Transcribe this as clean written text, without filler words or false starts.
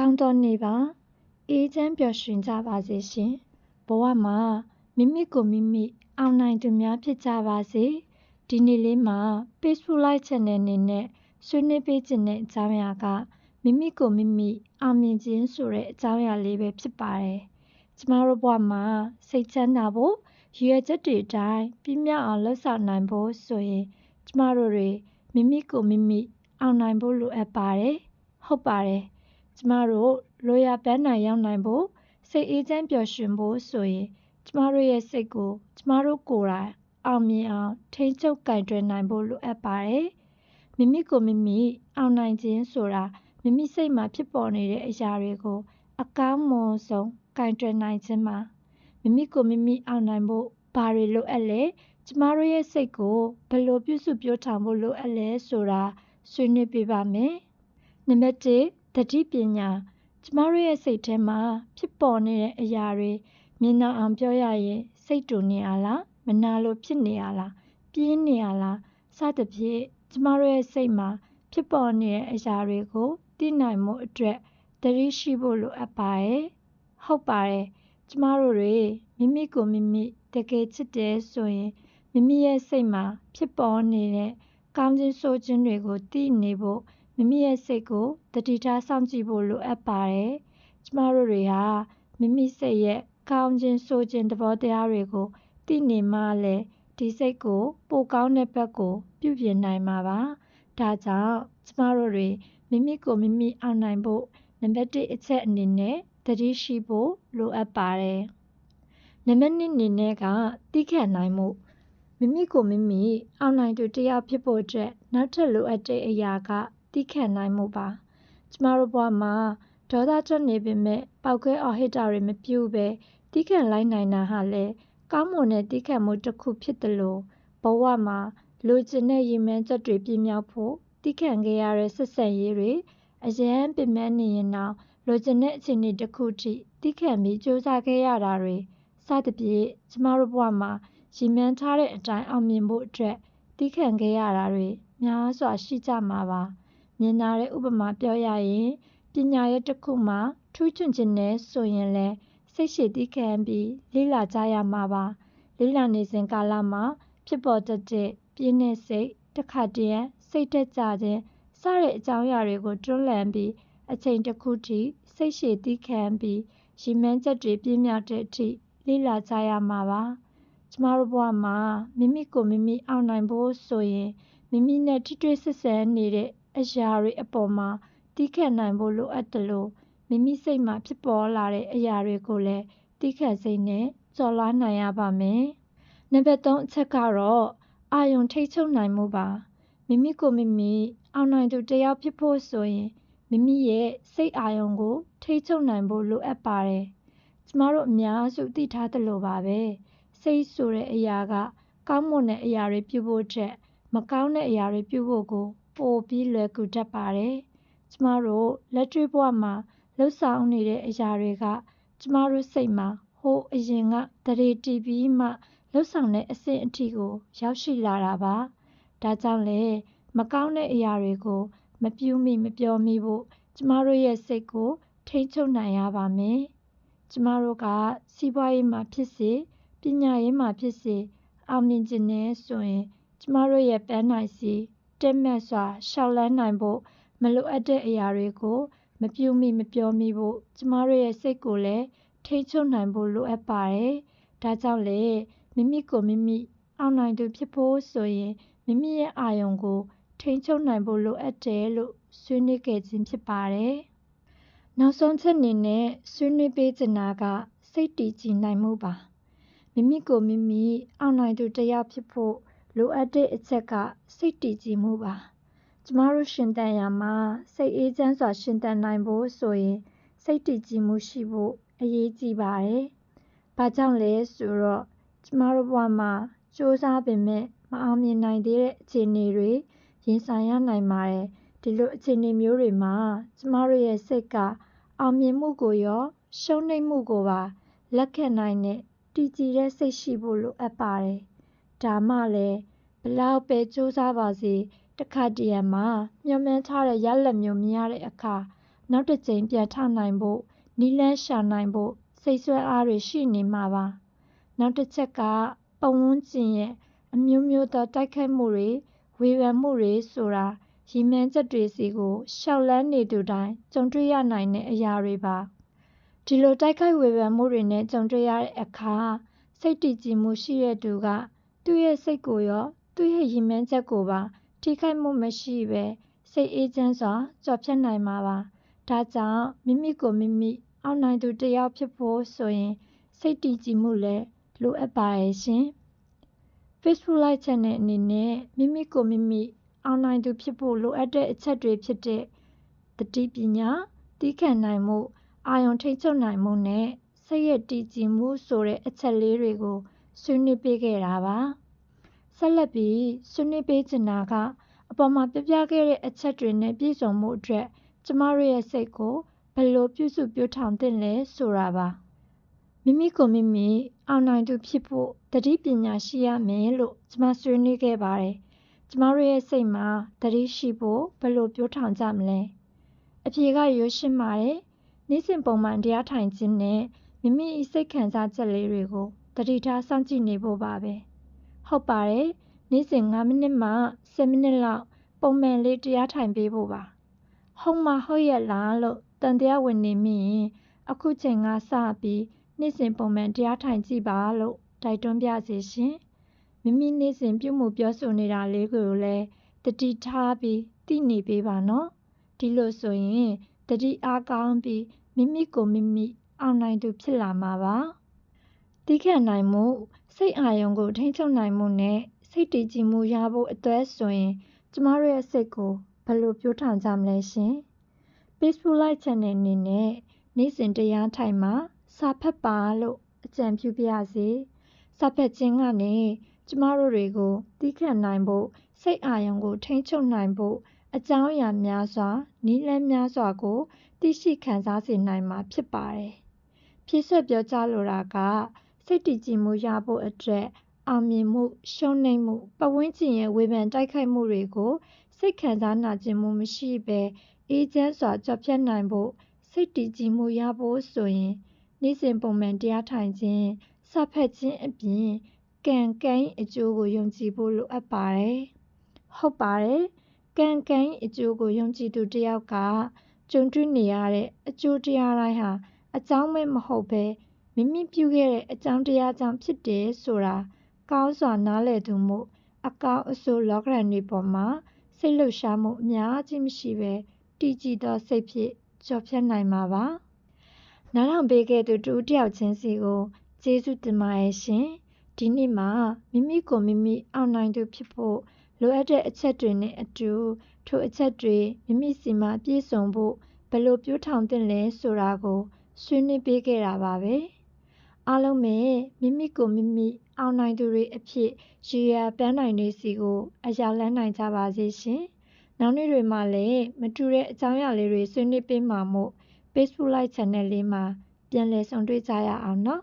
ကောင်းသောနေ့ပါအေးချမ်းပျော်ရွှင်ကြပါစေရှင်ဘဝမှာမိမိကိုမိမိအောင်နိုင်သူများဖြစ်ကြပါစေဒီနေ့လေးမှာ Facebook Live Channel အနေနဲ့ဆွေးနွေးပေးခြင်းတဲ့အကြောင်းအရာကမိမိကိုမိမိအောင်မြင်ခြင်းဆိုတဲ့အကြောင်းအရာလေးပဲဖြစ်ပါတယ်ကျမတို့ဘဝမှာစိတ်ချမ်းသာဖို့ရည်ရွယ်ချက်တွေအတိုင်းပြည့်မြောက်အောင်လှုပ်ဆောင်နိုင်ဖို့ဆိုရင်ကျမတို့တွေမိမိကိုမိမိအောင်နိုင်ဖို့လိုအပ်ပါတယ်ဟုတ်ပါတယ်ကျမတို့လိုရာပန်းနိုင်ရောက်နိုင်ဖို့စိတ်အေးချမ်းပျော်ရွှင်ဖို့ဆိုရင်ကျမတို့ရဲ့စိတ်ကိုကျမတို့ကိုယ်တိုင်အောင်မြင်အောင်ထိန်းချုပ်ကင်တွယ်နိုင်ဖို့လိုအပ်ပါတယ်မိမိကိုမိမိအောင်နိုင်ခြင်းဆိုတာမိမိစိတ်မှာဖြစ်ပေါ်နေတဲ့အရာတွေကိုအကောင်းမွန်ဆုံးကင်တွယ်နိုင်ခြင်းမှာမိမိကိုမိမိအောင်နိုင်ဖို့ဘာတွေလိုအပ်လဲကျမတို့ရဲ့စိတ်ကိုဘယ်လိုပြုစုပြောင်းထောင်ဖို့လိုအပ်လဲဆိုတာဆွေးနွေးပြပါမယ်နံပါတ်1သတိပညာကျမတို့ရဲ့စိတ်ထဲမှာဖြစ်ပေါ်နေတဲ့အရာတွေမြင်နာအောင်ပြောရရင်စိတ်တူနေရလားမနာလိုဖြစ်နေရလားပြင်းနေရလားစသဖြင့်ကျမတို့ရဲ့စိတ်မှာဖြစ်ပေါ်နေတဲ့အရာတွေကိုသိနိုင်မှုအတွက်သတိရှိဖို့လိုအပ်ပါတယ်ဟုတ်ပါတယ်ကျမတို့တွေမိမိကိုမိမိတကယ်ချစ်တယ်ဆိုရင်မိမိရဲ့စိတ်မှာဖြစ်ပေါ်နေတဲ့ကောင်းခြင်းဆိုးခြင်းတွေကိုသိနေဖို့မိမိရဲ့စိတ်ကိုတတိထားစောင့်ကြည့်ဖို့လိုအပ်ပါတယ်။ကျမတို့တွေဟာမိမိစိတ်ရဲ့ကောင်းခြင်းဆိုးခြင်းသဘောတရားတွေကိုသိနေမှလည်းဒီစိတ်ကိုပိုကောင်းတဲ့ဘက်ကိုပြုပြင်နိုင်မှာပါ။ဒါကြောင့်ကျမတို့တွေမိမိကိုမိမိအောင်နိုင်ဖို့နံပါတ်1အချက်အနေနဲ့တတိရှိဖို့လိုအပ်ပါတယ်။နံပါတ်2အနေနဲ့ကသိခံနိုင်မှုမိမိကိုမိမိအောင်နိုင်သူတစ်ယောက်ဖြစ်ဖို့အတွက်နောက်ထပ်လိုအပ်တဲ့အရာကသိခံနိုင်မှုပါကျမတို့ဘဝမှာဒေါသထွက်နေပေမဲ့ပောက်ကွဲအော်ဟစ်တာတွေမပြုပဲသိခံလိုက်နိုင်တာဟာလည်းကောင်းမွန်တဲ့သိခံမှုတစ်ခုဖြစ်တယ်လို့ဘဝမှာလိုချင်တဲ့ရည်မှန်းချက်တွေပြည့်မြောက်ဖို့သိခံခဲ့ရတဲ့ဆက်ဆံရေးတွေအရန်ပင်ပန်းနေရင်တော့လိုချင်တဲ့အခြေအနေတစ်ခုထိသိခံပြီးစူးစမ်းခဲ့ရတာတွေစသဖြင့်ကျမတို့ဘဝမှာရည်မှန်းထားတဲ့အတိုင်းအောင်မြင်ဖို့အတွက်သိခံခဲ့ရတာတွေများစွာရှိကြမှာပါမြင်နာတဲ့ဥပမာပြောရရင်ပညာရေးတစ်ခုမှာထူးချွန်ခြင်းနဲ့ဆိုရင်လည်းစိတ်ရှည်သိခံပြီးလေ့လာကြရမှာပါလေ့လာနေစဉ်ကာလမှာဖြစ်ပေါ်တတ်တဲ့ပြင်းတဲ့စိတ်တစ်ခါတည်းစိတ်တက်ကြခြင်းစတဲ့အကြောင်းအရာတွေကိုတွန်းလှန်ပြီးအချိန်တစ်ခုထိစိတ်ရှည်သိခံပြီးရည်မှန်းချက်တွေပြည့်မြောက်တဲ့အထိလေ့လာကြရမှာပါကျမတို့ဘဝမှာမိမိကိုမိမိအောင်နိုင်ဖို့ဆိုရင်မိမိနဲ့ထိတွေ့ဆက်ဆံနေတဲ့အရာတွေအပေါ်မှာသိခံနိုင်ဖို့လိုအပ်တယ်လို့မိမိစိတ်မှာဖြစ်ပေါ်လာတဲ့အရာတွေကိုလည်းသိခံစိတ်နဲ့ကျော်လွှားနိုင်ရပါမယ်။နံပါတ်3အချက်ကတော့အာရုံထိတ်ချုပ်နိုင်မှုပါမိမိကိုမိမိအောင်နိုင်သူတစ်ယောက်ဖြစ်ဖို့ဆိုရင်မိမိရဲ့စိတ်အာရုံကိုထိတ်ချုပ်နိုင်ဖို့လိုအပ်ပါတယ်။ကျမတို့အများစုသိထားသလိုပါပဲစိတ်ဆိုတဲ့အရာကကောင်းမွန်တဲ့အရာတွေပြုဖို့ချက်မကောင်းတဲ့အရာတွေပြုဖို့ကိုပိုပြီးလွယ်ကူတတ်ပါတယ်။ကျမတို့လက်တွေ့ဘဝမှာလှုပ်ဆောင်နေတဲ့အရာတွေကကျမတို့စိတ်မှာဟိုအရင်ကတရေတီးပြီးမှလှုပ်ဆောင်တဲ့အဆင့်အထိကိုရောက်ရှိလာတာပါ။ဒါကြောင့်လေမကောင်းတဲ့အရာတွေကိုမပြုမိမပြောမိဖို့ကျမတို့ရဲ့စိတ်ကိုထိန်းချုပ်နိုင်ရပါမယ်။ကျမတို့ကစီးပွားရေးမှာဖြစ်စေပညာရေးမှာဖြစ်စေအောင်မြင်ခြင်းနဲ့ဆိုရင်ကျမတို့ရဲ့ပန်းနိုင်စီတက်မှတ်စွာရှောက်လန်းနိုင်ဖို့မလိုအပ်တဲ့အရာတွေကိုမပြုမိမပြောမိဖို့ကျမတို့ရဲ့စိတ်ကိုလည်းထိန်းချုပ်နိုင်ဖို့လိုအပ်ပါတယ်။ဒါကြောင့်လေမိမိကိုမိမိအောင်နိုင်သူဖြစ်ဖို့ဆိုရင်မိမိရဲ့အာရုံကိုထိန်းချုပ်နိုင်ဖို့လိုအပ်တယ်လို့ဆွေးနွေးခဲ့ခြင်းဖြစ်ပါတယ်။နောက်ဆုံးချက်အနေနဲ့ဆွေးနွေးပေးချင်တာကစိတ်တည်ကြည်နိုင်မှုပါမိမိကိုမိမိအောင်နိုင်သူတစ်ယောက်ဖြစ်ဖို့လိုအပ်တဲ့အချက်ကစိတ်တည်ကြည်မှုပါကျမတို့ရှင်သန်ရာမှာစိတ်အေးချမ်းစွာရှင်သန်နိုင်ဖို့ဆိုရင်စိတ်တည်ကြည်မှုရှိဖို့အရေးကြီးပါတယ်။ဘာကြောင့်လဲဆိုတော့ကျမတို့ဘဝမှာစူးစမ်းပေမဲ့မအောင်မြင်နိုင်သေးတဲ့အခြေအနေတွေရင်ဆိုင်ရနိုင်ပါတယ်။ဒီလိုအခြေအနေမျိုးတွေမှာကျမတို့ရဲ့စိတ်ကအောင်မြင်မှုကိုရောရှုံးနိမ့်မှုကိုပါလက်ခံနိုင်တဲ့တည်ကြည်တဲ့စိတ်ရှိဖို့လိုအပ်ပါတယ်။ဒါမှလည်းဘလောက်ပဲစူးစမ်းပါစေတခါတရံမှာမျှော်မှန်းထားတဲ့ရလဒ်မျိုးမရတဲ့အခါ နောက်တစ်ကြိမ်ပြန်ထနိုင်ဖို့နည်းလမ်းရှာနိုင်ဖို့စိတ်ဆွဲအားတွေရှိနေမှာပါနောက်တစ်ချက်ကပတ်ဝန်းကျင်ရဲ့အမျိုးမျိုးသောတိုက်ခိုက်မှုတွေဝေဖန်မှုတွေဆိုတာရည်မှန်းချက်တွေစီကိုရှောက်လန်းနေသူတိုင်းကြုံတွေ့ရနိုင်တဲ့အရာတွေပါဒီလိုတိုက်ခိုက်ဝေဖန်မှုတွေနဲ့ကြုံတွေ့ရတဲ့အခါစိတ်တည်ကြည်မှုရှိတဲ့သူကသူ့ရဲ့စိတ်ကိုရောသူ့ရဲ့ရည်မှန်းချက်ကိုပါထိခိုက်မှုမရှိပဲစိတ်အေးချမ်းစွာကျော်ဖြတ်နိုင်မှာပါဒါကြောင့်မိမိကိုမိမိအောင်နိုင်သူတစ်ယောက်ဖြစ်ဖို့ဆိုရင်စိတ်တည်ကြည်မှုလည်းလိုအပ်ပါရဲ့ရှင် Facebook Live Channel အနေနဲ့မိမိကိုမိမိအောင်နိုင်သူဖြစ်ဖို့လိုအပ်တဲ့အချက်တွေဖြစ်တဲ့သတိပညာသည်းခံနိုင်မှုအာရုံထိန်းချုပ်နိုင်မှုနဲ့စိတ်ရဲ့တည်ကြည်မှုဆိုတဲ့အချက်လေးတွေကိုဆွေးနွေးပေးခဲ့တာပါဆက်လက်ပြီးဆွေးနွေးပေးချင်တာကအပေါ်မှာပြပြခဲ့တဲ့အချက်တွေနဲ့ပြည့်စုံမှုအတွက်ကျမတို့ရဲ့စိတ်ကိုဘယ်လိုပြုစုပြောင်းထောင်သင့်လဲဆိုတာပါမိမိကိုမိမိအောင်နိုင်သူဖြစ်ဖို့သတိပညာရှိရမယ်လို့ကျမဆွေးနွေးခဲ့ပါတယ်ကျမတို့ရဲ့စိတ်မှာသတိရှိဖို့ဘယ်လိုပြောင်းထောင်ကြမလဲအဖြေကရိုးရှင်းပါတယ်နေ့စဉ်ပုံမှန်တရားထိုင်ခြင်းနဲ့မိမိစိတ်ခံစားချက်လေးတွေကိုသတိထားစောင့်ကြည့်နေဖို့ပါပဲဟုတ်ပါတယ်နေ့စဉ်9မိနစ်မှ10မိနစ်လောက်ပုံမှန်လေးတရားထိုင်ပေးဖို့ပါဟုတ်မှဟုတ်ရဲ့လားလို့တန်တရားဝင်နေမိရင်အခုချိန်ကစပြီးနေ့စဉ်ပုံမှန်တရားထိုင်ကြည့်ပါလို့တိုက်တွန်းပြစေရှင်မိမိနေ့စဉ်ပြုမှုပြောဆိုနေတာလေးကိုလည်းတတိထားပြီးသိနေပေးပါနော်ဒီလိုဆိုရင်တတိအားကောင်းပြီးမိမိကိုမိမိအောင်နိုင်သူဖြစ်လာမှာပါသည်းခံနိုင်မှုစိတ်အာရုံကိုထိန်းချုပ်နိုင်မှုနဲ့စိတ်တည်ကြည်မှုရဖို့အတွက်ဆိုရင်ကျမတို့ရဲ့စိတ်ကိုဘယ်လိုပြောင်းထောင်ကြမလဲရှင် Facebook Live Channel အနေနဲ့နေ့စဉ်တရားထိုင်မှာစာဖတ်ပါလို့အကြံပြုပါရစေစာဖတ်ခြင်းကနေကျမတို့တွေကိုသည်းခံနိုင်ဖို့စိတ်အာရုံကိုထိန်းချုပ်နိုင်ဖို့အကြောင်းအရာများစွာနည်းလမ်းများစွာကိုသိရှိခံစားစေနိုင်မှာဖြစ်ပါတယ်ဖြည့်ဆွတ်ပြောကြားလိုတာကစိတ်တည်ကြည်မှုရဖို့အတွက်အောင်မြင်မှုရှုံးနိမ့်မှုပတ်ဝန်းကျင်ရဲ့ဝေဖန်တိုက်ခိုက်မှုတွေကိုစိတ်ခံစားနာကျင်မှုမရှိဘဲအေးချမ်းစွာကျော်ဖြတ်နိုင်ဖို့စိတ်တည်ကြည်မှုရဖို့ဆိုရင်နေ့စဉ်ပုံမှန်တရားထိုင်ခြင်းစာဖတ်ခြင်းအပြင်ကံကံအကျိုးကိုယုံကြည်ဖို့လိုအပ်ပါတယ်ဟုတ်ပါတယ်ကံကံအကျိုးကိုယုံကြည်သူတစ်ယောက်ကကြုံတွေ့နေရတဲ့အကျိုးတရားတိုင်းဟာအကြောင်းမဲ့မဟုတ်ဘဲမိမိပြုခဲ့တဲ့အကြောင်းတရားကြောင့်ဖြစ်တယ်ဆိုတာကောင်းစွာနားလည်သူမို့အကောင်းအဆိုးလောကဓာတ်တွေပေါ်မှာစိတ်လှုပ်ရှားမှုအများကြီးမရှိဘဲတည်ကြည်သောစိတ်ဖြင့်ကျော်ဖြတ်နိုင်မှာပါနားထောင်ပေးခဲ့သူတူတစ်ယောက်ချင်းစီကိုကျေးဇူးတင်ပါတယ်ရှင်ဒီနေ့မှာမိမိကိုမိမိအောင်နိုင်သူဖြစ်ဖို့လိုအပ်တဲ့အချက်တွေနဲ့အတူထိုအချက်တွေမိမိစီမှာပြည့်စုံဖို့ဘယ်လိုပြောင်းထောင်သင့်လဲဆိုတာကိုဆွေးနွေးပေးခဲ့တာပါပဲအားလုံးပဲမိမိကိုမိမိအောင်နိုင်သူတွေအဖြစ်ရည်ရွယ်ပန်းနိုင်တွေစီကိုအရောက်လန်းနိုင်ကြပါစေရှင်နောက်နေ့တွေမှာလည်းမတူတဲ့အကြောင်းအရာလေးတွေဆွေးနွေးပေးမှာမို့ Facebook Live Channel လေးမှာပြန်လည်ဆုံတွေ့ကြရအောင်နော်